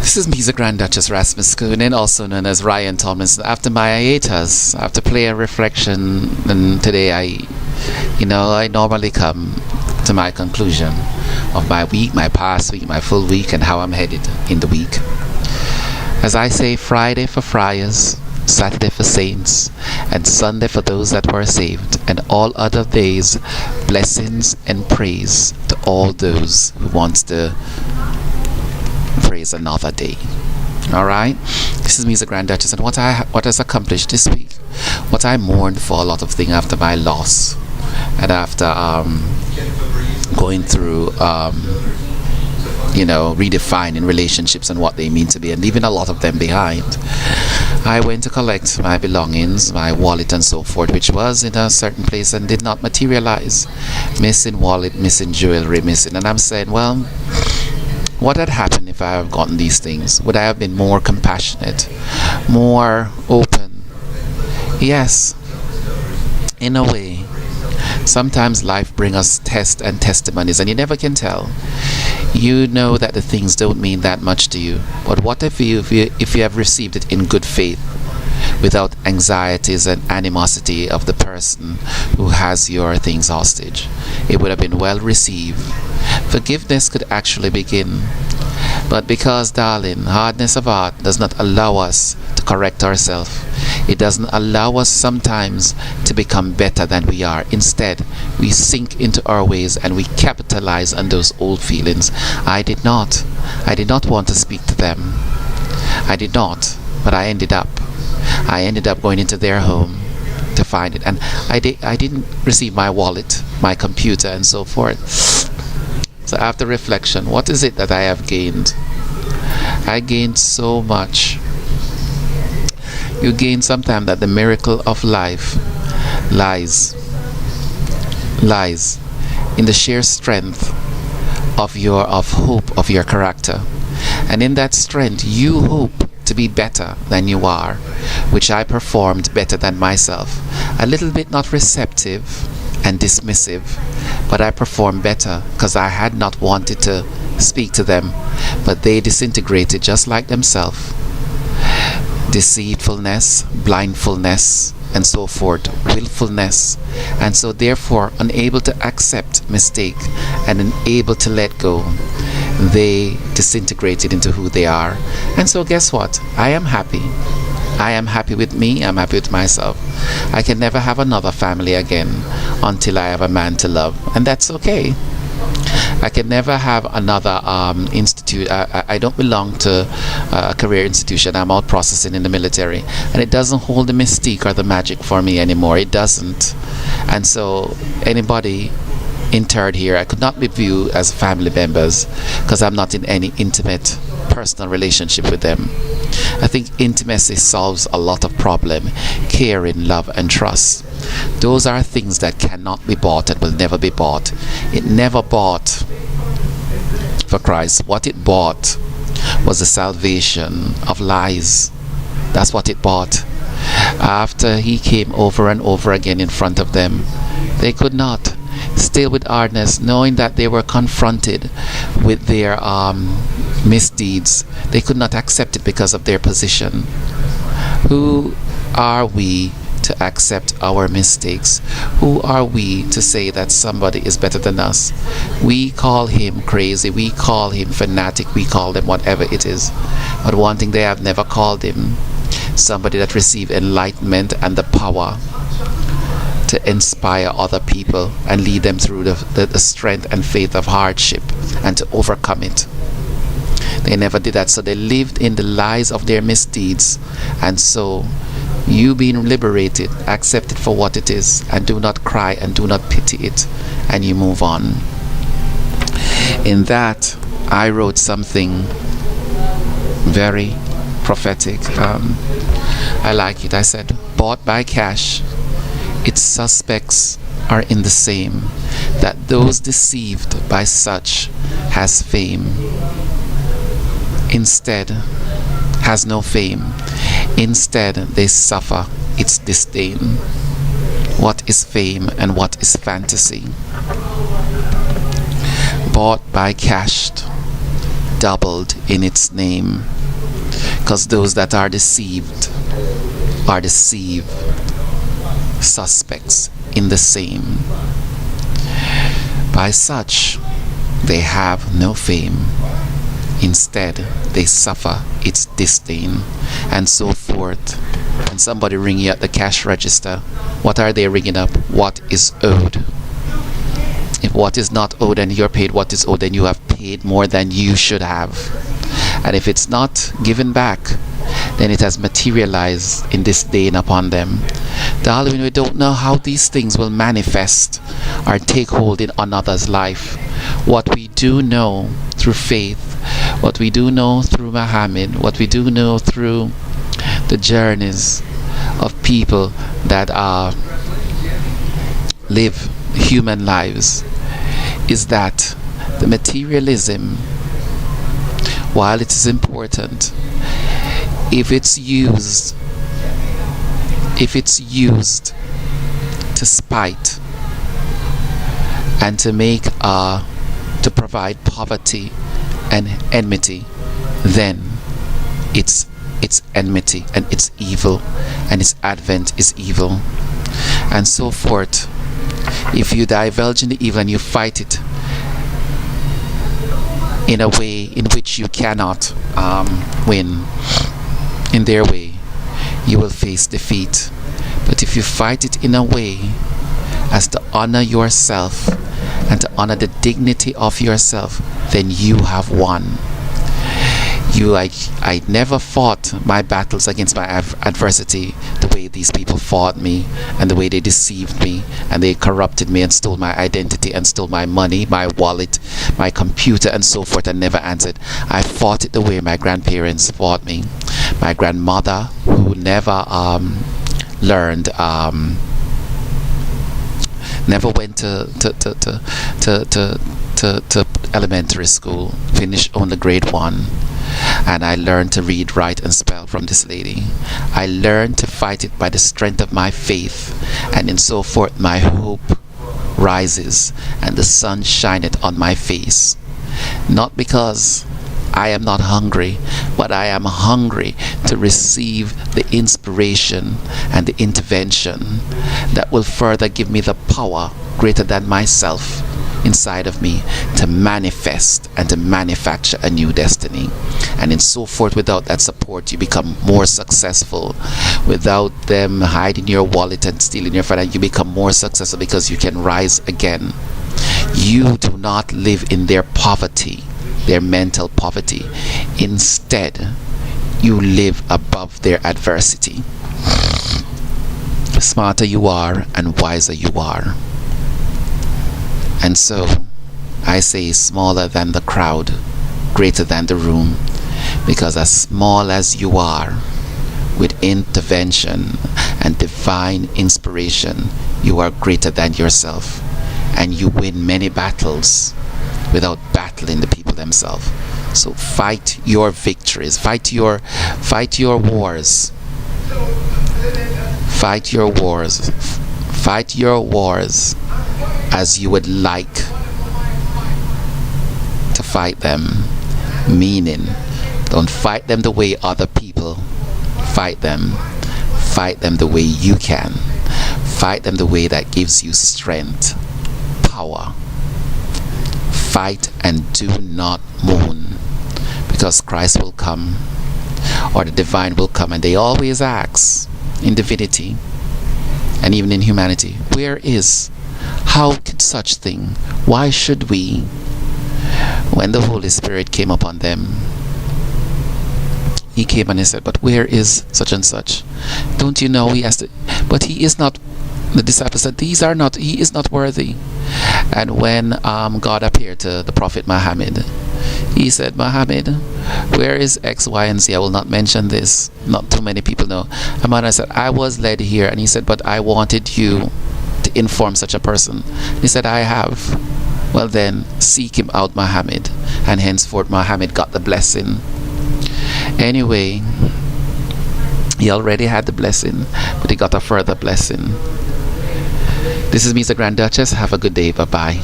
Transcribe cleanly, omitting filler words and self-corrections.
This is MEZA Grandduchess RASMASKONEN, also known as Ryan Tomlinson. After my hiatus, after prayer reflection, and today I normally come to my conclusion of my week, my past week, my full week, and how I'm headed in the week. As I say, Friday for friars, Saturday for saints, and Sunday for those that were saved, and all other days, blessings and praise to all those who wants to praise another day. All right, this is me as a Grandduchess, and what has accomplished this week. What I mourned for a lot of things after my loss, and after going through redefining relationships and what they mean to be, and leaving a lot of them behind. I went to collect my belongings, my wallet and so forth, which was in a certain place and did not materialize. Missing wallet, missing jewelry, missing. And I'm saying, well, what had happened if I have gotten these things? Would I have been more compassionate, more open? Yes, in a way. Sometimes life brings us tests and testimonies, and you never can tell. You know that the things don't mean that much to you, but what if you have received it in good faith, without anxieties and animosity of the person who has your things hostage? It would have been well received. Forgiveness could actually begin. But because, darling, hardness of heart does not allow us to correct ourselves. It doesn't allow us sometimes to become better than we are. Instead, we sink into our ways and we capitalize on those old feelings. I did not want to speak to them. I did not, but I ended up going into their home to find it. And I didn't receive my wallet, my computer, and so forth. So after reflection, what is it that I have gained? I gained so much. You gain sometimes that the miracle of life lies in the sheer strength of hope of your character. And in that strength, you hope to be better than you are, which I performed better than myself. A little bit not receptive and dismissive, but I performed better because I had not wanted to speak to them, but they disintegrated just like themselves. Deceitfulness, blindfulness, and so forth, willfulness, and so therefore unable to accept mistake and unable to let go, they disintegrated into who they are. And so guess what? I am happy. I am happy with me. I'm happy with myself. I can never have another family again until I have a man to love, and that's okay. I can never have another institute. I don't belong to a career institution. I'm out processing in the military, and it doesn't hold the mystique or the magic for me anymore. It doesn't. And so anybody interred here, I could not be viewed as family members because I'm not in any intimate personal relationship with them. I think intimacy solves a lot of problem. Caring, love, and trust. Those are things that cannot be bought and will never be bought. It never bought for Christ. What it bought was the salvation of lies. That's what it bought. After he came over and over again in front of them, they could not. Still with hardness, knowing that they were confronted with their misdeeds, they could not accept it because of their position. Who are we to accept our mistakes? Who are we to say that somebody is better than us? We call him crazy, we call him fanatic, we call them whatever it is. But one thing they have never called him, somebody that received enlightenment and the power to inspire other people and lead them through the strength and faith of hardship and to overcome it. They never did that, so they lived in the lies of their misdeeds. And so you being liberated, accept it for what it is, and do not cry and do not pity it, and you move on. In that, I wrote something very prophetic. I like it. I said, bought by cash, its suspects are in the same, that those deceived by such has fame. Instead, has no fame. Instead, they suffer its disdain. What is fame and what is fantasy? Bought by cash, doubled in its name, because those that are deceived suspects in the same. By such they have no fame, instead they suffer its disdain, and so forth. When somebody ring you at the cash register, what are they ringing up? What is owed. If what is not owed and you're paid what is owed, then you have paid more than you should have. And if it's not given back, then it has materialized in disdain upon them. Darling, we don't know how these things will manifest or take hold in another's life. What we do know through faith, what we do know through Muhammad, what we do know through the journeys of people that live human lives, is that the materialism, while it is important, if it's used to spite and to make to provide poverty and enmity, then it's enmity and it's evil, and its advent is evil, and so forth. If you divulge in the evil and you fight it in a way in which you cannot win in their way, you will face defeat. But if you fight it in a way as to honor yourself and to honor the dignity of yourself, then you have won. I never fought my battles against my adversity the way these people fought me, and the way they deceived me, and they corrupted me and stole my identity and stole my money, my wallet, my computer, and so forth, and never answered. I fought it the way my grandparents fought me. My grandmother, who never learned, never went to elementary school, finished only grade 1. And I learned to read, write, and spell from this lady. I learned to fight it by the strength of my faith, and in so forth my hope rises, and the sun shineth on my face. Not because I am not hungry, but I am hungry to receive the inspiration and the intervention that will further give me the power greater than myself inside of me to manifest and to manufacture a new destiny. And in so forth, without that support, you become more successful. Without them hiding your wallet and stealing your finance, you become more successful because you can rise again. You do not live in their poverty, their mental poverty. Instead, you live above their adversity. The smarter you are and wiser you are. And so, I say smaller than the crowd, greater than the room, because as small as you are, with intervention and divine inspiration, you are greater than yourself, and you win many battles without battling the people themselves. So fight your victories, fight your wars, fight your wars, fight your wars as you would like to fight them. Meaning, don't fight them the way other people fight them. Fight them the way you can. Fight them the way that gives you strength, power. Fight and do not moan, because Christ will come, or the divine will come, and they always ask in divinity and even in humanity, where is, how could such thing, why should we? When the Holy Spirit came upon them, he came and he said, but where is such and such? Don't you know? He asked it, but he is not. The disciples said, he is not worthy. And when God appeared to the prophet Muhammad, he said, Muhammad, where is X, Y, and Z? I will not mention this. Not too many people know. And Muhammad said, I was led here. And he said, but I wanted you to inform such a person. He said, I have. Well then, seek him out, Muhammad. And henceforth Muhammad got the blessing. Anyway, he already had the blessing, but he got a further blessing. This is MEZA Grand Duchess. Have a good day. Bye-bye.